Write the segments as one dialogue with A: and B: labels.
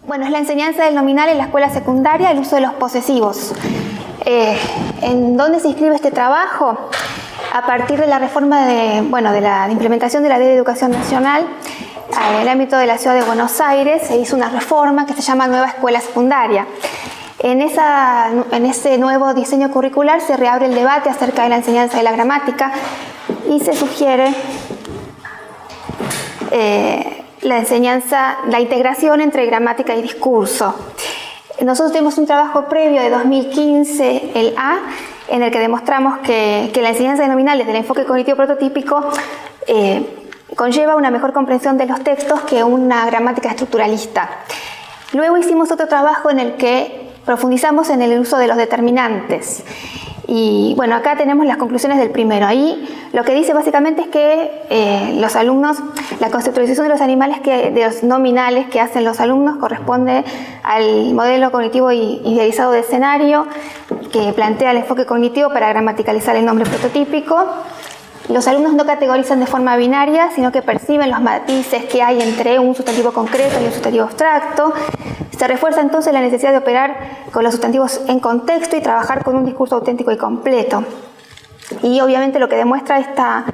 A: Bueno, es la enseñanza del nominal en la escuela secundaria, el uso de los posesivos. ¿En dónde se inscribe este trabajo? A partir de la reforma de la implementación de la Ley de Educación Nacional, en el ámbito de la Ciudad de Buenos Aires, se hizo una reforma que se llama Nueva Escuela Secundaria. En ese nuevo diseño curricular se reabre el debate acerca de la enseñanza de la gramática y se sugiere la integración entre gramática y discurso. Nosotros tenemos un trabajo previo de 2015, el A, en el que demostramos que la enseñanza de nominales del enfoque cognitivo prototípico conlleva una mejor comprensión de los textos que una gramática estructuralista. Luego hicimos otro trabajo en el que profundizamos en el uso de los determinantes. Y bueno, acá tenemos las conclusiones del primero. Ahí lo que dice básicamente es que los alumnos, la conceptualización de los animales, de los nominales que hacen los alumnos corresponde al modelo cognitivo idealizado de escenario que plantea el enfoque cognitivo para gramaticalizar el nombre prototípico. Los alumnos no categorizan de forma binaria, sino que perciben los matices que hay entre un sustantivo concreto y un sustantivo abstracto. Se refuerza entonces la necesidad de operar con los sustantivos en contexto y trabajar con un discurso auténtico y completo. Y obviamente lo que demuestra esta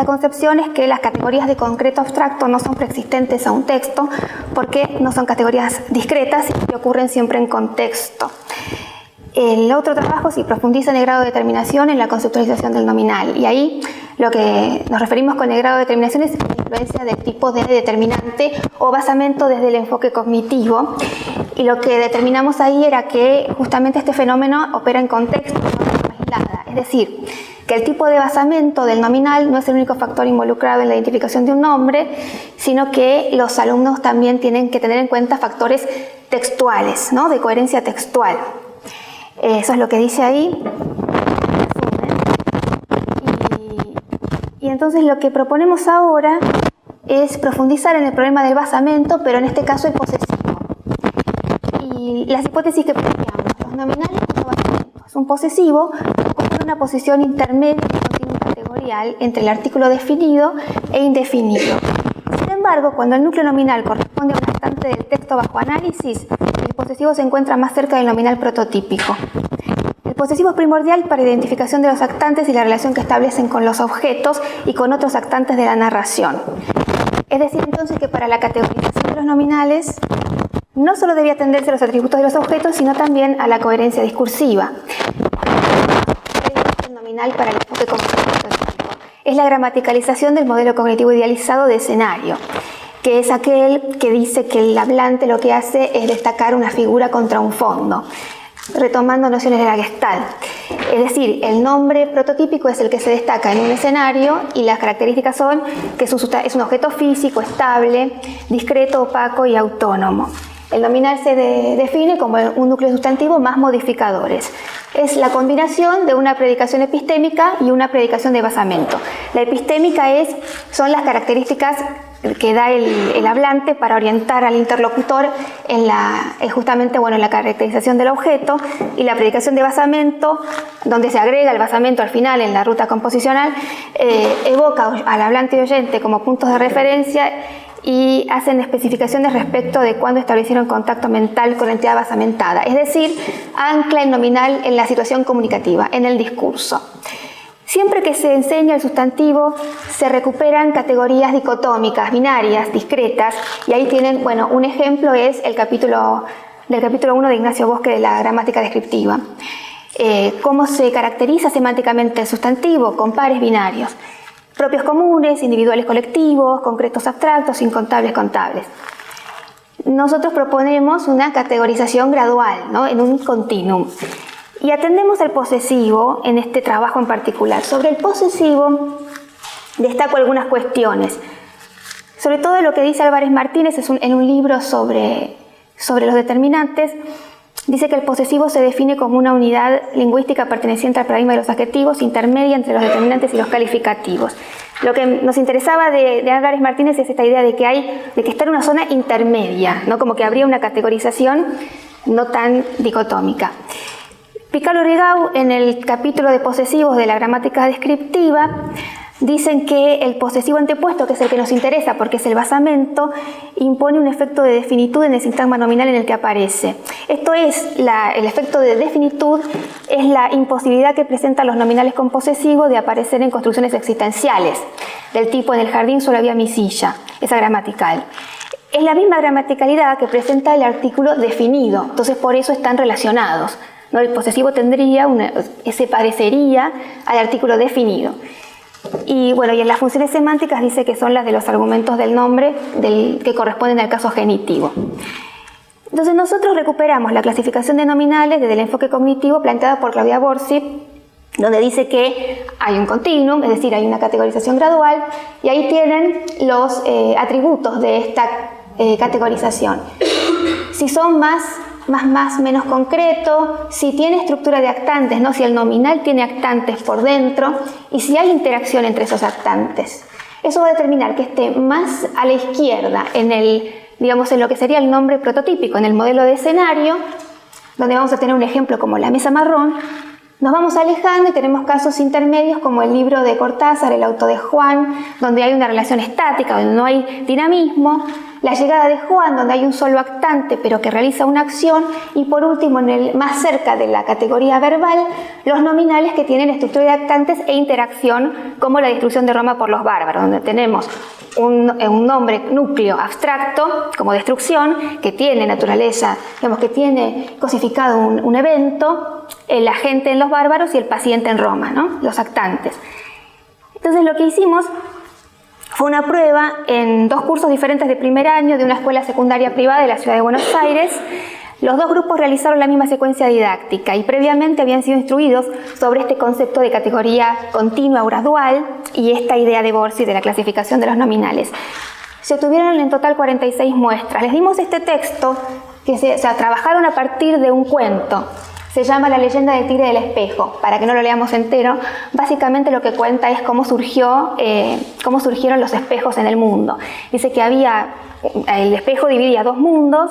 A: concepción es que las categorías de concreto abstracto no son preexistentes a un texto porque no son categorías discretas y ocurren siempre en contexto. El otro trabajo sí profundiza en el grado de determinación en la conceptualización del nominal, y ahí lo que nos referimos con el grado de determinación es la influencia del tipo de determinante o basamento desde el enfoque cognitivo, y lo que determinamos ahí era que justamente este fenómeno opera en contexto, no de forma aislada, es decir, que el tipo de basamento del nominal no es el único factor involucrado en la identificación de un nombre, sino que los alumnos también tienen que tener en cuenta factores textuales, ¿no? De coherencia textual. Eso es lo que dice ahí. Y entonces lo que proponemos ahora es profundizar en el problema del basamento, pero en este caso el posesivo. Y las hipótesis que planteamos: los nominales como basamentos. Un posesivo ocupa una posición intermedia en un continuum categorial entre el artículo definido e indefinido. Sin embargo, cuando el núcleo nominal corresponde a una constante del texto bajo análisis, el posesivo se encuentra más cerca del nominal prototípico. El posesivo es primordial para la identificación de los actantes y la relación que establecen con los objetos y con otros actantes de la narración. Es decir, entonces, que para la categorización de los nominales no solo debía atenderse a los atributos de los objetos, sino también a la coherencia discursiva. El nominal para el enfoque cognitivo prototípico es la gramaticalización del modelo cognitivo idealizado de escenario, que es aquel que dice que el hablante lo que hace es destacar una figura contra un fondo, retomando nociones de la Gestalt. Es decir, el nombre prototípico es el que se destaca en un escenario y las características son que es un objeto físico, estable, discreto, opaco y autónomo. El nominal se define como un núcleo sustantivo más modificadores. Es la combinación de una predicación epistémica y una predicación de basamento. La epistémica son las características que da el hablante para orientar al interlocutor en la caracterización del objeto, y la predicación de basamento, donde se agrega el basamento al final en la ruta composicional, evoca al hablante y oyente como puntos de referencia y hacen especificaciones respecto de cuándo establecieron contacto mental con la entidad basamentada, es decir, ancla el nominal en la situación comunicativa, en el discurso. Siempre que se enseña el sustantivo, se recuperan categorías dicotómicas, binarias, discretas, y ahí tienen, un ejemplo es del capítulo 1 de Ignacio Bosque de la gramática descriptiva. ¿Cómo se caracteriza semánticamente el sustantivo? Con pares binarios. Propios comunes, individuales colectivos, concretos abstractos, incontables contables. Nosotros proponemos una categorización gradual, ¿no? En un continuum. Y atendemos al posesivo en este trabajo en particular. Sobre el posesivo destaco algunas cuestiones. Sobre todo lo que dice Álvarez Martínez en un libro sobre los determinantes. Dice que el posesivo se define como una unidad lingüística perteneciente al paradigma de los adjetivos, intermedia entre los determinantes y los calificativos. Lo que nos interesaba de Álvarez Martínez es esta idea de que está en una zona intermedia, ¿no? Como que habría una categorización no tan dicotómica. Picalo Rigau, en el capítulo de posesivos de la gramática descriptiva, Dicen que el posesivo antepuesto, que es el que nos interesa porque es el basamento, impone un efecto de definitud en el sintagma nominal en el que aparece. Esto es, el efecto de definitud es la imposibilidad que presentan los nominales con posesivo de aparecer en construcciones existenciales, del tipo en el jardín solo había mi silla, esa gramatical. Es la misma gramaticalidad que presenta el artículo definido, entonces por eso están relacionados, ¿no? El posesivo se parecería al artículo definido. Y bueno, y en las funciones semánticas dice que son las de los argumentos del nombre que corresponden al caso genitivo. Entonces nosotros recuperamos la clasificación de nominales desde el enfoque cognitivo planteada por Claudia Borsi, donde dice que hay un continuum, es decir, hay una categorización gradual, y ahí tienen los atributos de esta categorización. Si son más, menos concreto, si tiene estructura de actantes, ¿no? Si el nominal tiene actantes por dentro y si hay interacción entre esos actantes. Eso va a determinar que esté más a la izquierda en lo que sería el nombre prototípico, en el modelo de escenario, donde vamos a tener un ejemplo como la mesa marrón. Nos vamos alejando y tenemos casos intermedios como el libro de Cortázar, el auto de Juan, donde hay una relación estática, donde no hay dinamismo, la llegada de Juan, donde hay un solo actante pero que realiza una acción, y por último, más cerca de la categoría verbal, los nominales que tienen estructura de actantes e interacción, como la destrucción de Roma por los bárbaros, donde tenemos un nombre núcleo abstracto como destrucción que tiene naturaleza, que tiene cosificado un evento, el agente en los bárbaros y el paciente en Roma, ¿no? Los actantes. Entonces lo que hicimos fue una prueba en 2 cursos diferentes de primer año de una escuela secundaria privada de la ciudad de Buenos Aires. Los 2 grupos realizaron la misma secuencia didáctica y previamente habían sido instruidos sobre este concepto de categoría continua o gradual y esta idea de Borsi de la clasificación de los nominales. Se obtuvieron en total 46 muestras. Les dimos este texto que trabajaron a partir de un cuento. Se llama La leyenda del tigre del espejo, para que no lo leamos entero. Básicamente lo que cuenta es cómo surgieron los espejos en el mundo. Dice que el espejo dividía 2 mundos,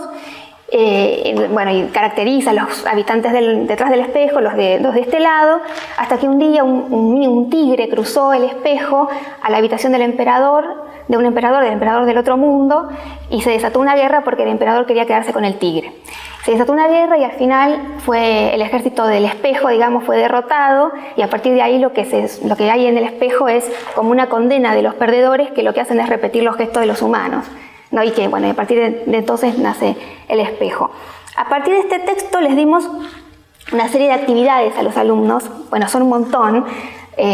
A: y caracteriza a los habitantes detrás del espejo, los de este lado, hasta que un día un tigre cruzó el espejo a la habitación del emperador del otro mundo, y se desató una guerra porque el emperador quería quedarse con el tigre. Se desató una guerra y al final el ejército del espejo, fue derrotado, y a partir de ahí lo que hay en el espejo es como una condena de los perdedores que lo que hacen es repetir los gestos de los humanos, ¿no? Y que, a partir de entonces nace el espejo. A partir de este texto les dimos una serie de actividades a los alumnos, son un montón,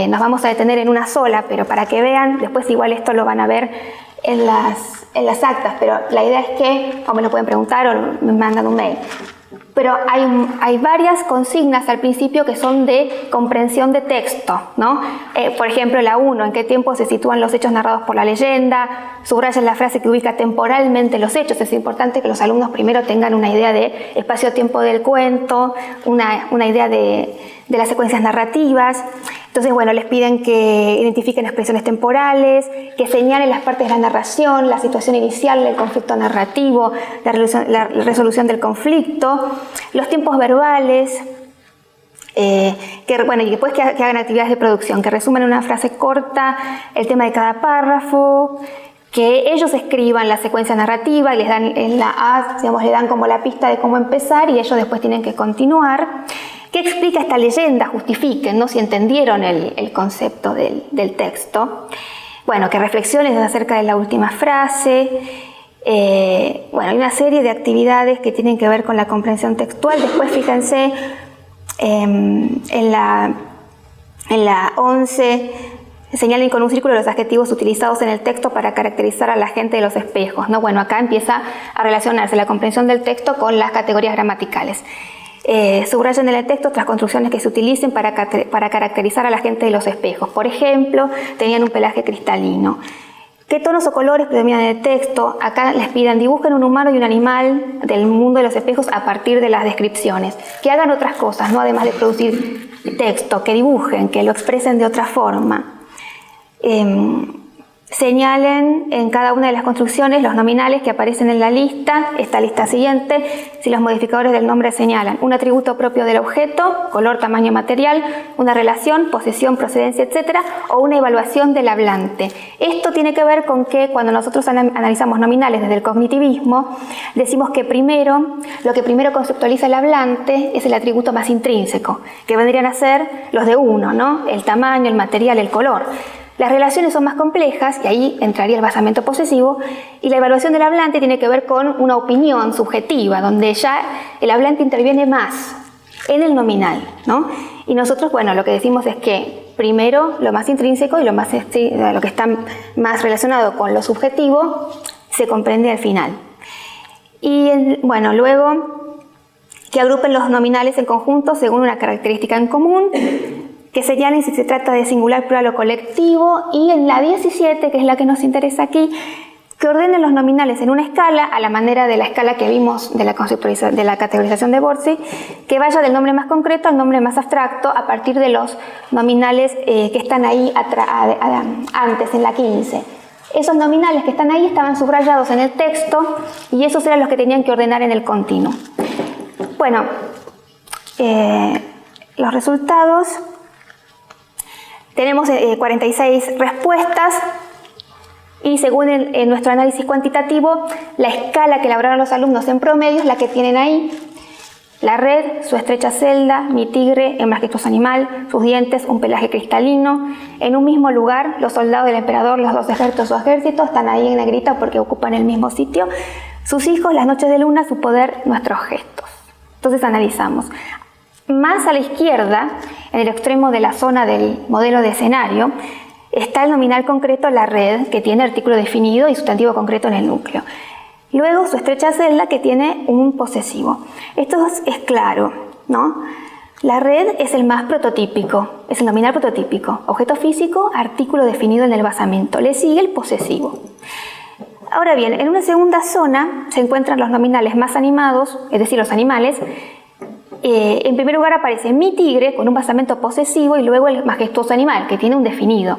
A: nos vamos a detener en una sola, pero para que vean, después igual esto lo van a ver en las actas, pero la idea es que, o me lo pueden preguntar o me mandan un mail, pero hay varias consignas al principio que son de comprensión de texto, ¿no? Por ejemplo, la 1, ¿en qué tiempo se sitúan los hechos narrados por la leyenda? Subrayan la frase que ubica temporalmente los hechos. Es importante que los alumnos primero tengan una idea de espacio-tiempo del cuento, una idea de las secuencias narrativas. Entonces, les piden que identifiquen expresiones temporales, que señalen las partes de la narración, la situación inicial, el conflicto narrativo, la resolución del conflicto, los tiempos verbales, y después que hagan actividades de producción, que resuman en una frase corta el tema de cada párrafo, que ellos escriban la secuencia narrativa y les dan en la A, le dan como la pista de cómo empezar y ellos después tienen que continuar. ¿Qué explica esta leyenda? Justifiquen, ¿no? Si entendieron el concepto del texto. Que reflexiones acerca de la última frase. Hay una serie de actividades que tienen que ver con la comprensión textual. Después, fíjense, en la 11, señalen con un círculo los adjetivos utilizados en el texto para caracterizar a la gente de los espejos, ¿no? Acá empieza a relacionarse la comprensión del texto con las categorías gramaticales. Subrayan en el texto otras construcciones que se utilicen para caracterizar a la gente de los espejos. Por ejemplo, tenían un pelaje cristalino. ¿Qué tonos o colores predominan en el texto? Acá les piden dibujen un humano y un animal del mundo de los espejos a partir de las descripciones. Que hagan otras cosas, ¿no? Además de producir texto, que dibujen, que lo expresen de otra forma. señalen en cada una de las construcciones los nominales que aparecen en la lista, esta lista siguiente, si los modificadores del nombre señalan un atributo propio del objeto, color, tamaño, material, una relación, posesión, procedencia, etcétera, o una evaluación del hablante. Esto tiene que ver con que cuando nosotros analizamos nominales desde el cognitivismo, decimos que lo que primero conceptualiza el hablante es el atributo más intrínseco, que vendrían a ser los de uno, ¿no? El tamaño, el material, el color. Las relaciones son más complejas y ahí entraría el basamento posesivo, y la evaluación del hablante tiene que ver con una opinión subjetiva, donde ya el hablante interviene más en el nominal, ¿no? Y nosotros, bueno, lo que decimos es que primero lo más intrínseco y lo que está más relacionado con lo subjetivo se comprende al final. Y bueno, luego que agrupen los nominales en conjunto según una característica en común, que señalen si se trata de singular, plural o colectivo, y en la 17, que es la que nos interesa aquí, que ordenen los nominales en una escala, a la manera de la escala que vimos de la categorización de Borzi, que vaya del nombre más concreto al nombre más abstracto a partir de los nominales que están ahí antes, en la 15. Esos nominales que están ahí estaban subrayados en el texto y esos eran los que tenían que ordenar en el continuo. Bueno, los resultados... Tenemos 46 respuestas y según nuestro análisis cuantitativo, la escala que elaboraron los alumnos en promedio es la que tienen ahí. La red, su estrecha celda, mi tigre, el majestuoso animal, sus dientes, un pelaje cristalino. En un mismo lugar, los soldados del emperador, los dos ejércitos o ejércitos, están ahí en negrita porque ocupan el mismo sitio. Sus hijos, las noches de luna, su poder, nuestros gestos. Entonces analizamos. Más a la izquierda, en el extremo de la zona del modelo de escenario, está el nominal concreto, la red, que tiene artículo definido y sustantivo concreto en el núcleo. Luego su estrecha celda, que tiene un posesivo. Esto es claro, ¿no? La red es el más prototípico, es el nominal prototípico. Objeto físico, artículo definido en el basamento. Le sigue el posesivo. Ahora bien, en una segunda zona se encuentran los nominales más animados, es decir, los animales. En primer lugar aparece mi tigre con un basamento posesivo y luego el majestuoso animal, que tiene un definido.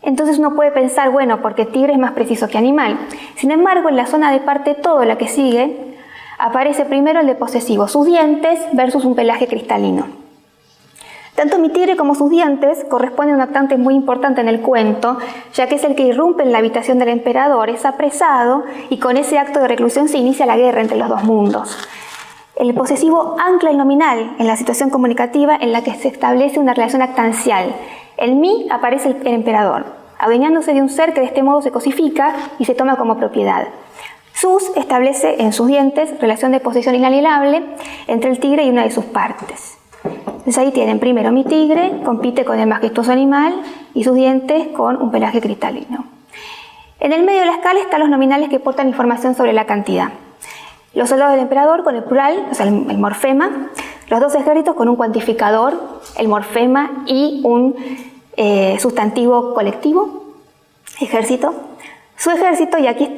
A: Entonces uno puede pensar, bueno, porque tigre es más preciso que animal. Sin embargo, en la zona de parte todo, la que sigue, aparece primero el de posesivo, sus dientes versus un pelaje cristalino. Tanto mi tigre como sus dientes corresponden a un actante muy importante en el cuento, ya que es el que irrumpe en la habitación del emperador, es apresado y con ese acto de reclusión se inicia la guerra entre los dos mundos. El posesivo ancla el nominal en la situación comunicativa en la que se establece una relación actancial. En mí aparece el emperador, adueñándose de un ser que de este modo se cosifica y se toma como propiedad. Sus establece en sus dientes relación de posesión inalienable entre el tigre y una de sus partes. Entonces ahí tienen primero mi tigre, compite con el majestuoso animal y sus dientes con un pelaje cristalino. En el medio de la escala están los nominales que portan información sobre la cantidad. Los soldados del emperador con el plural, o sea, el morfema. Los dos ejércitos con un cuantificador, el morfema y un sustantivo colectivo, ejército. Su ejército, y aquí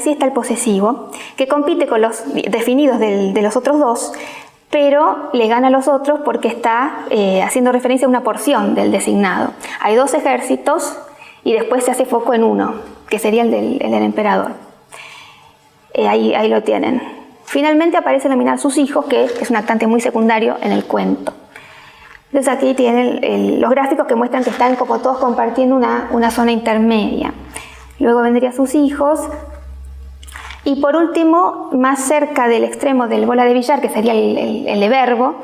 A: sí está el posesivo, que compite con los definidos de los otros dos, pero le gana a los otros porque está haciendo referencia a una porción del designado. Hay dos ejércitos y después se hace foco en uno, que sería el del emperador. Ahí lo tienen. Finalmente aparece el nominal sus hijos, que es un actante muy secundario en el cuento. Entonces aquí tienen los gráficos que muestran que están como todos compartiendo una zona intermedia. Luego vendría sus hijos. Y por último, más cerca del extremo del bola de billar, que sería el de verbo,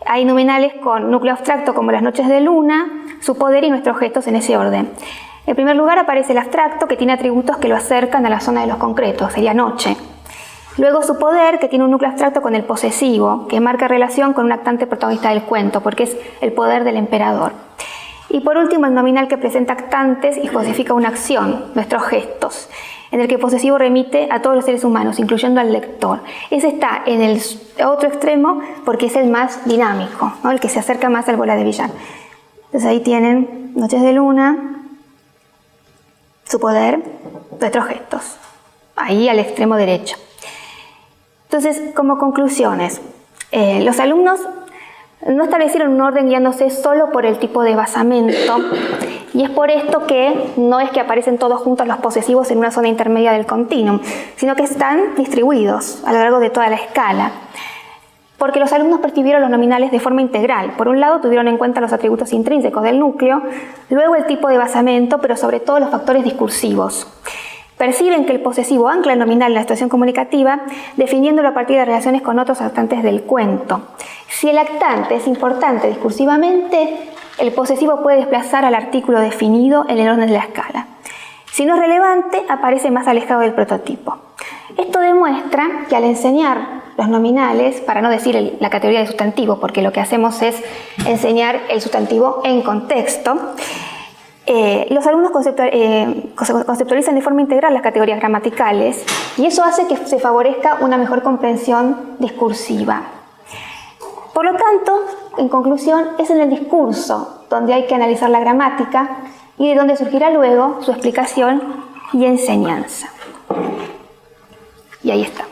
A: hay nominales con núcleo abstracto como las noches de luna, su poder y nuestros gestos en ese orden. En primer lugar aparece el abstracto, que tiene atributos que lo acercan a la zona de los concretos, sería noche. Luego su poder, que tiene un núcleo abstracto con el posesivo, que marca relación con un actante protagonista del cuento, porque es el poder del emperador. Y por último, el nominal que presenta actantes y cosifica una acción, nuestros gestos, en el que el posesivo remite a todos los seres humanos, incluyendo al lector. Ese está en el otro extremo porque es el más dinámico, ¿no? El que se acerca más al bola de billar. Entonces ahí tienen noches de luna, su poder, nuestros gestos, ahí al extremo derecho. Entonces, como conclusiones, los alumnos no establecieron un orden guiándose solo por el tipo de basamento Y es por esto que no es que aparecen todos juntos los posesivos en una zona intermedia del continuum, sino que están distribuidos a lo largo de toda la escala. Porque los alumnos percibieron los nominales de forma integral. Por un lado, tuvieron en cuenta los atributos intrínsecos del núcleo, luego el tipo de basamento, pero sobre todo los factores discursivos. Perciben que el posesivo ancla el nominal en la situación comunicativa, definiéndolo a partir de relaciones con otros actantes del cuento. Si el actante es importante discursivamente, el posesivo puede desplazar al artículo definido en el orden de la escala. Si no es relevante, aparece más alejado del prototipo. Esto demuestra que al enseñar los nominales, para no decir la categoría de sustantivo, porque lo que hacemos es enseñar el sustantivo en contexto, los alumnos conceptualizan de forma integral las categorías gramaticales y eso hace que se favorezca una mejor comprensión discursiva. Por lo tanto, en conclusión, es en el discurso donde hay que analizar la gramática y de donde surgirá luego su explicación y enseñanza. Y ahí está.